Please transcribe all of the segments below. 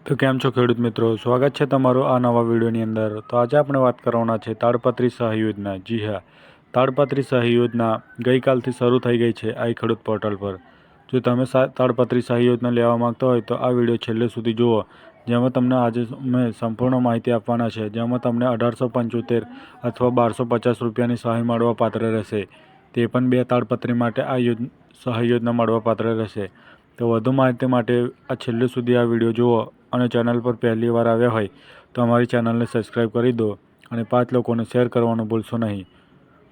તો કેમ છો ખેડૂત મિત્રો, સ્વાગત છે તમારું આ નવા વિડીયોની અંદર। તો આજે આપણે વાત કરવાના છે તાડપત્રી સહાય યોજના। જી હા, તાડપત્રી સહાય યોજના ગઈકાલથી શરૂ થઈ ગઈ છે આઈ ખેડૂત પોર્ટલ પર। જો તમે તાડપત્રી સહાય યોજના લેવા માંગતા હોય તો આ વિડીયો છેલ્લે સુધી જુઓ, જેમાં તમને આજે મેં સંપૂર્ણ માહિતી આપવાના છે, જેમાં તમને 1875 અથવા 1250 રૂપિયાની સહાય મળવા પાત્ર રહેશે। તે પણ 2 તાડપત્રી માટે આ સહાય યોજના મળવા પાત્ર રહેશે। તો વધુ માહિતી માટે આ છેલ્લે સુધી આ વિડીયો જુઓ અને ચેનલ પર પહેલી વાર આવ્યા હોય તો અમારી ચેનલને સબસ્ક્રાઈબ કરી દો અને 5 લોકોને શેર કરવાનું ભૂલશો નહીં।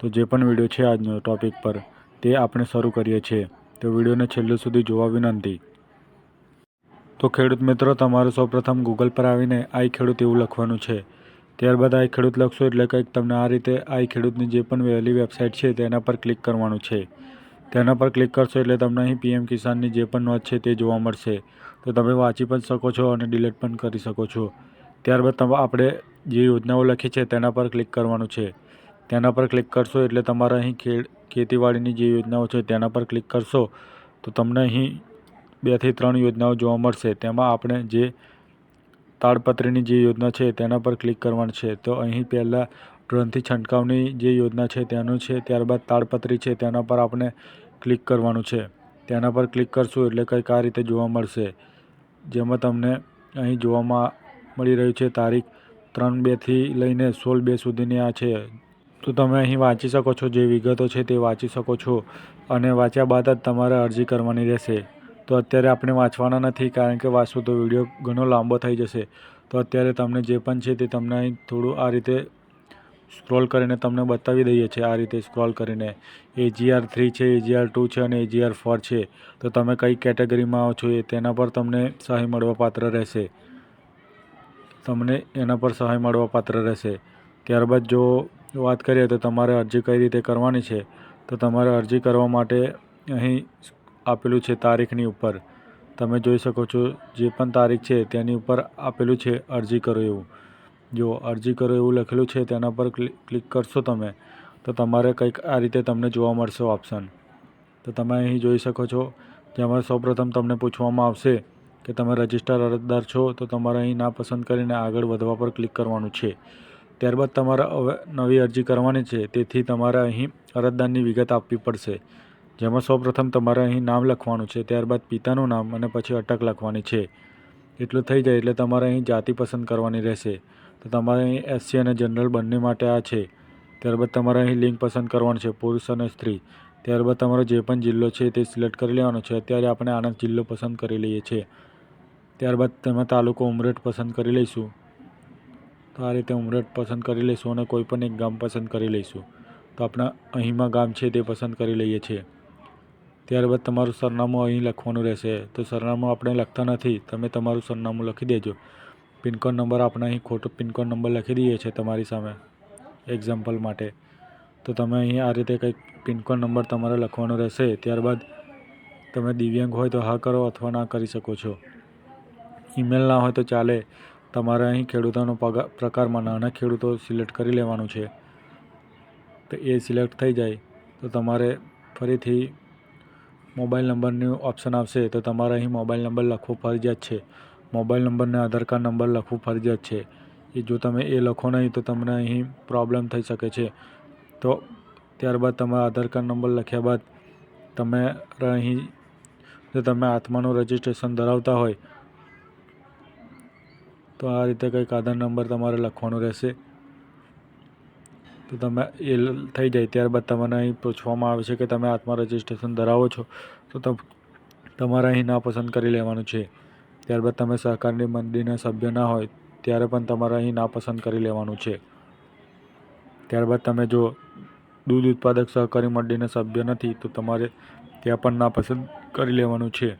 તો જે પણ વિડીયો છે આજનો ટોપિક પર તે આપણે શરૂ કરીએ છીએ, તો વિડીયોને છેલ્લે સુધી જોવા વિનંતી। તો ખેડૂત મિત્રો, તમારે સૌપ્રથમ ગૂગલ પર આવીને આઈ ખેડૂત એવું લખવાનું છે। ત્યારબાદ આઈ ખેડૂત લખશો એટલે કંઈક તમને આ રીતે આઈ ખેડૂતની જે પણ વહેલી વેબસાઇટ છે તેના પર ક્લિક કરવાનું છે। તેના પર ક્લિક કરશો એટલે તમને અહીં પીએમ કિસાનની જે પણ નોંધ છે તે જોવા મળશે। તો તમે વાંચી પણ શકો છો અને ડિલીટ પણ કરી શકો છો। ત્યારબાદ આપણે જે યોજનાઓ લખી છે તેના પર ક્લિક કરવાનું છે। તેના પર ક્લિક કરશો એટલે તમારે અહીં ખેતીવાડીની જે યોજનાઓ છે તેના પર ક્લિક કરશો તો તમને અહીં 2 થી 3 યોજનાઓ જોવા મળશે। તેમાં આપણે જે તાડપત્રીની જે યોજના છે તેના પર ક્લિક કરવાનું છે। તો અહીં પહેલાં ડ્રોનથી છંટકાવની જે યોજના છે તેનું છે, ત્યારબાદ તાડપત્રી છે તેના પર આપણે ક્લિક કરવાનું છે। તેના પર ક્લિક કરશું એટલે કંઈક આ રીતે જોવા મળશે, જેમાં તમને અહીં જોવામાં મળી રહ્યું છે તારીખ 3/2 થી લઈને 16/2 સુધીની આ છે। તો તમે અહીં વાંચી શકો છો, જે વિગતો છે તે વાંચી શકો છો અને વાંચ્યા બાદ જ તમારે અરજી કરવાની રહેશે। તો અત્યારે આપણે વાંચવાના નથી, કારણ કે વાંચશું તો વિડીયો ઘણો લાંબો થઈ જશે। તો અત્યારે તમને જે પણ છે તે તમને અહીં થોડું આ રીતે સ્ક્રોલ કરીને તમને બતાવી દઈએ છીએ। આ રીતે સ્ક્રોલ કરીને AGR 3 છે, AGR 2 છે અને AGR 4 છે। તો તમે કઈ કેટેગરીમાં આવો છો તેના પર તમને સહાય મળવા પાત્ર રહેશે। તમને એના પર સહાય મળવા પાત્ર રહેશે। ત્યારબાદ જો વાત કરીએ તો તમારે અરજી કઈ રીતે કરવાની છે, તો તમારે અરજી કરવા માટે અહીં આપેલું છે તારીખની ઉપર તમે જોઈ શકો છો, જે પણ તારીખ છે તેની ઉપર આપેલું છે અરજી કરો એવું। જો અરજી કરો એવું લખેલું છે તેના પર ક્લિક કરશો તમે તો તમારે કંઈક આ રીતે તમને જોવા મળશે ઓપ્શન। તો તમે અહીં જોઈ શકો છો, જેમાં સૌપ્રથમ તમને પૂછવામાં આવશે કે તમે રજિસ્ટર અરજદાર છો, તો તમારે અહીં ના પસંદ કરીને આગળ વધવા પર ક્લિક કરવાનું છે। ત્યારબાદ તમારે હવે નવી અરજી કરવાની છે, તેથી તમારે અહીં અરજદારની વિગત આપવી પડશે, જેમાં સૌપ્રથમ તમારે અહીં નામ લખવાનું છે, ત્યારબાદ પિતાનું નામ અને પછી અટક લખવાની છે। એટલું થઈ જાય એટલે તમારે અહીં જાતિ પસંદ કરવાની રહેશે। તો તમારે અહીં SC અને જનરલ બંને માટે આ છે। ત્યારબાદ તમારે અહીં લિંગ પસંદ કરવાનું છે, પુરુષ અને સ્ત્રી। ત્યારબાદ તમારો જે પણ જિલ્લો છે તે સિલેક્ટ કરી લેવાનો છે। અત્યારે આપણે આણંદ જિલ્લો પસંદ કરી લઈએ છીએ। ત્યારબાદ તેમાં તાલુકો ઉમરેઠ પસંદ કરી લઈશું। તો આ રીતે ઉમરેઠ પસંદ કરી લઈશું અને કોઈ પણ એક ગામ પસંદ કરી લઈશું। તો આપણા અહીંમાં ગામ છે તે પસંદ કરી લઈએ છીએ। ત્યારબાદ તમારું સરનામું અહીં લખવાનું રહેશે। તો સરનામું આપણે લખતા નથી, તમે તમારું સરનામું લખી દેજો। પિનકોડ નંબર આપણે અહીં ખોટો પિનકોડ નંબર લખી દઈએ છીએ તમારી સામે એક્ઝામ્પલ માટે। તો તમે અહીં આ રીતે કંઈક પિનકોડ નંબર તમારે લખવાનો રહેશે। ત્યારબાદ તમે દિવ્યાંગ હોય તો હા કરો અથવા ના કરી શકો છો। ઈમેલ ના હોય તો ચાલે। તમારે અહીં ખેડૂતોનો પ્રકારમાં નાના ખેડૂતો સિલેક્ટ કરી લેવાનું છે। તો એ સિલેક્ટ થઈ જાય તો તમારે ફરીથી મોબાઈલ નંબરનું ઓપ્શન આવશે। તો તમારે અહીં મોબાઈલ નંબર લખવો ફરજિયાત છે। મોબાઈલ નંબરને આધાર કાર્ડ નંબર લખવું ફરજિયાત છે। જો તમે એ લખો નહીં તો તમને અહીં પ્રોબ્લેમ થઈ શકે છે। તો ત્યારબાદ તમે આધાર કાર્ડ નંબર લખ્યા બાદ તમે અહીં, જો તમે આત્માનું રજિસ્ટ્રેશન ધરાવતા હોય તો આ રીતે કંઈક આધાર નંબર તમારે લખવાનો રહેશે। તો તમે એ થઈ જાય ત્યારબાદ તમને અહીં પૂછવામાં આવે છે કે તમે આત્મા રજિસ્ટ્રેશન ધરાવો છો, તો તમારે અહીં ના પસંદ કરી લેવાનું છે। ત્યારબાદ તમે સહકારની મંડળીના સભ્ય ના હોય ત્યારે પણ તમારે અહીં ના પસંદ કરી લેવાનું છે। ત્યારબાદ તમે જો દૂધ ઉત્પાદક સહકારી મંડળીના સભ્ય નથી તો તમારે ત્યાં પણ ના પસંદ કરી લેવાનું છે।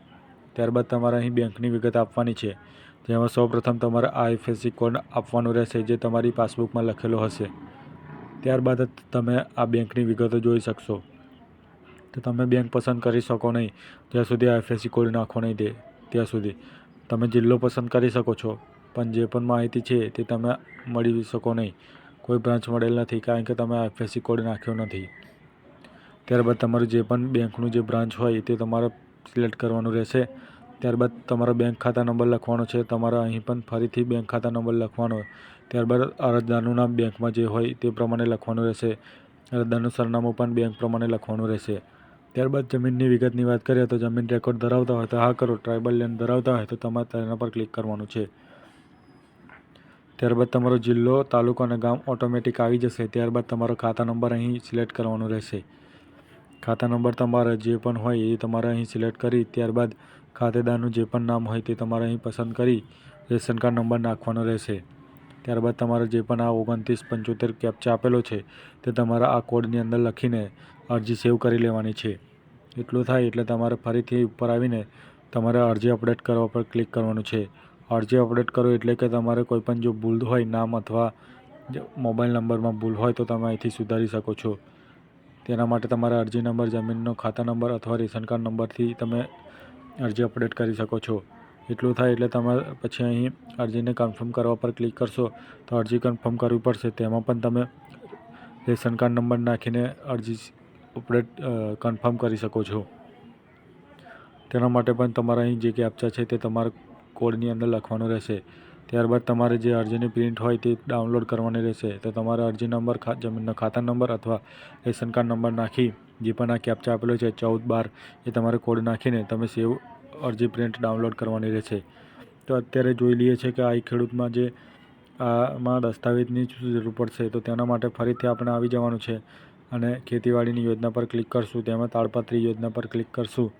ત્યારબાદ તમારે અહીં બેંકની વિગત આપવાની છે, જેમાં સૌપ્રથમ તમારે IFSC કોડ આપવાનો રહેશે, જે તમારી પાસબુકમાં લખેલો હશે। ત્યારબાદ જ તમે આ બેંકની વિગતો જોઈ શકશો। તો તમે બેંક પસંદ કરી શકો નહીં જ્યાં સુધી IFSC કોડ નાખો નહીં ત્યાં સુધી। તમે જિલ્લો પસંદ કરી શકો છો, પણ જે પણ માહિતી છે તે તમે મળી શકો નહીં, કોઈ બ્રાન્ચ મળેલ નથી, કારણ કે તમે IFSC કોડ નાખ્યો નથી। ત્યારબાદ તમારું જે પણ બેંકનું જે બ્રાન્ચ હોય તે તમારે સિલેક્ટ કરવાનું રહેશે। ત્યારબાદ તમારો બેંક ખાતા નંબર લખવાનો છે. તમારે અહીં પણ ફરીથી બેંક ખાતા નંબર લખવાનો. ત્યારબાદ અરજદારનું નામ બેંકમાં જે હોય તે પ્રમાણે લખવાનું રહેશે. અરજદારનું સરનામું પણ બેંક પ્રમાણે લખવાનું રહેશે. ત્યારબાદ જમીનની વિગતની વાત કરીએ તો જમીન રેકોર્ડ ધરાવતા હોય તો હા કરો, ટ્રાઇબલ લેન્ડ ધરાવતા હોય તો તમારે તેના પર ક્લિક કરવાનું છે. ત્યારબાદ તમારો જિલ્લો, તાલુકો અને ગામ ઓટોમેટિક આવી જશે. ત્યારબાદ તમારો ખાતા નંબર અહીં સિલેક્ટ કરવાનો રહેશે. ખાતા નંબર તમારે જે પણ હોય એ તમારે અહીં સિલેક્ટ કરી ત્યારબાદ ખાતેદારનું જે પણ નામ હોય તે તમારે અહીં પસંદ કરી રેશન કાર્ડ નંબર નાખવાનો રહેશે. ત્યારબાદ તમારે જે પણ આ 2975 કેપ્ચા આપેલો છે તે તમારા આ કોડની અંદર લખીને અરજી સેવ કરી લેવાની છે. એટલું થાય એટલે તમારે ફરીથી ઉપર આવીને તમારે અરજી અપડેટ કરવા પર ક્લિક કરવાનું છે. અરજી અપડેટ કરો એટલે કે તમારે કોઈપણ જો ભૂલ હોય નામ અથવા મોબાઈલ નંબરમાં ભૂલ હોય તો તમે અહીંથી સુધારી શકો છો. તેના માટે તમારા અરજી નંબર, જમીનનો ખાતા નંબર અથવા રેશન કાર્ડ નંબરથી તમે અરજી અપડેટ કરી શકો છો. એટલું થાય એટલે તમારે પછી અહીં અરજીને કન્ફર્મ કરવા પર ક્લિક કરશો તો અરજી કન્ફર્મ કરવી પડશે. તેમાં પણ તમે રેશન કાર્ડ નંબર નાખીને અરજી અપડેટ કન્ફર્મ કરી શકો છો. તેના માટે પણ તમારા અહીં જે કેપ્ચા છે તે તમારા કોડની અંદર લખવાનું રહેશે. ત્યારબાદ તમારે જે અરજીની પ્રિન્ટ હોય તે ડાઉનલોડ કરવાની રહેશે. તો તમારે અરજી નંબર, જમીનનો ખાતા નંબર અથવા રેશન કાર્ડ નંબર નાખી જે પણ આ કેપ્ચા આપેલો છે 1412 એ તમારે કોડ નાખીને તમે સેવ અરજી પ્રિન્ટ ડાઉનલોડ કરવાની રહેશે. તો અત્યારે જોઈ લઈએ છે કે આ ખેડૂતમાં જે આમાં દસ્તાવેજની જરૂર પડશે તો તેના માટે ફરીથી આપણે આવી જવાનું છે અને ખેતીવાડીની યોજના પર ક્લિક કરશું. તેમાં તાડપત્રી યોજના પર ક્લિક કરશું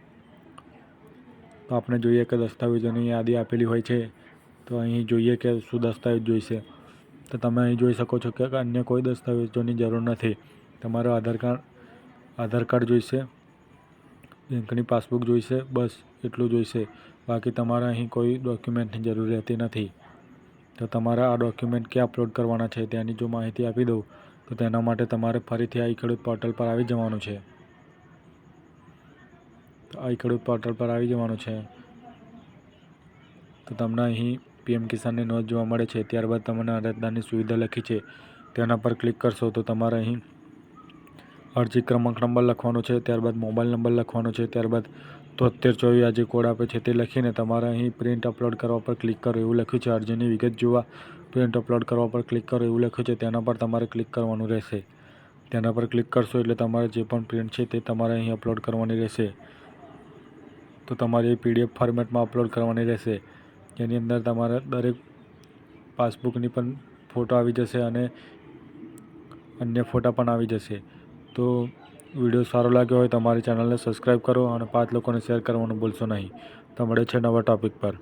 તો આપણે જોઈએ કે દસ્તાવેજોની યાદી આપેલી હોય છે. તો અહીં જોઈએ કે શું દસ્તાવેજ જોઈશે. તો તમે અહીં જોઈ શકો છો કે અન્ય કોઈ દસ્તાવેજોની જરૂર નથી. તમારો આધાર કાર્ડ જોઈશે, બેંકની પાસબુક જોઈશે, બસ એટલું જોઈશે. બાકી તમારે અહીં કોઈ ડોક્યુમેન્ટની જરૂર રહેતી નથી. તો તમારે આ ડોક્યુમેન્ટ ક્યાં અપલોડ કરવાના છે તેની જો માહિતી આપી દઉં તો તેના માટે તમારે ફરીથી આ ખેડૂત પોર્ટલ પર આવી જવાનું છે. તો આ ખેડૂત પોર્ટલ પર આવી જવાનું છે તો તમને અહીં PM કિસાનની નોંધ જોવા મળે છે. ત્યારબાદ તમને અરજદારની સુવિધા લખી છે તેના પર ક્લિક કરશો તો તમારે અહીં અરજી ક્રમાંક નંબર લખવાનો છે. ત્યારબાદ મોબાઈલ નંબર લખવાનો છે. ત્યારબાદ 7324 આ જે કોડ આપે છે તે લખીને તમારે અહીં પ્રિન્ટ અપલોડ કરવા પર ક્લિક કરો એવું લખ્યું છે. અરજીની વિગત જોવા પ્રિન્ટ અપલોડ કરવા પર ક્લિક કરો એવું લખ્યું છે. તેના પર તમારે ક્લિક કરવાનું રહેશે. તેના પર ક્લિક કરશો એટલે તમારે જે પણ પ્રિન્ટ છે તે તમારે અહીં અપલોડ કરવાની રહેશે. તો તમારે એ PDF ફોર્મેટમાં અપલોડ કરવાની રહેશે. જેની અંદર તમારે દરેક પાસબુકની પણ ફોટો આવી જશે અને અન્ય ફોટા પણ આવી જશે. તો વિડીયો સારો લાગ્યો હોય તો અમારી ચેનલને સબસ્ક્રાઈબ કરો અને 5 લોકોને શેર કરવાનું ભૂલશો નહીં. તો મળે છે નવા ટૉપિક પર.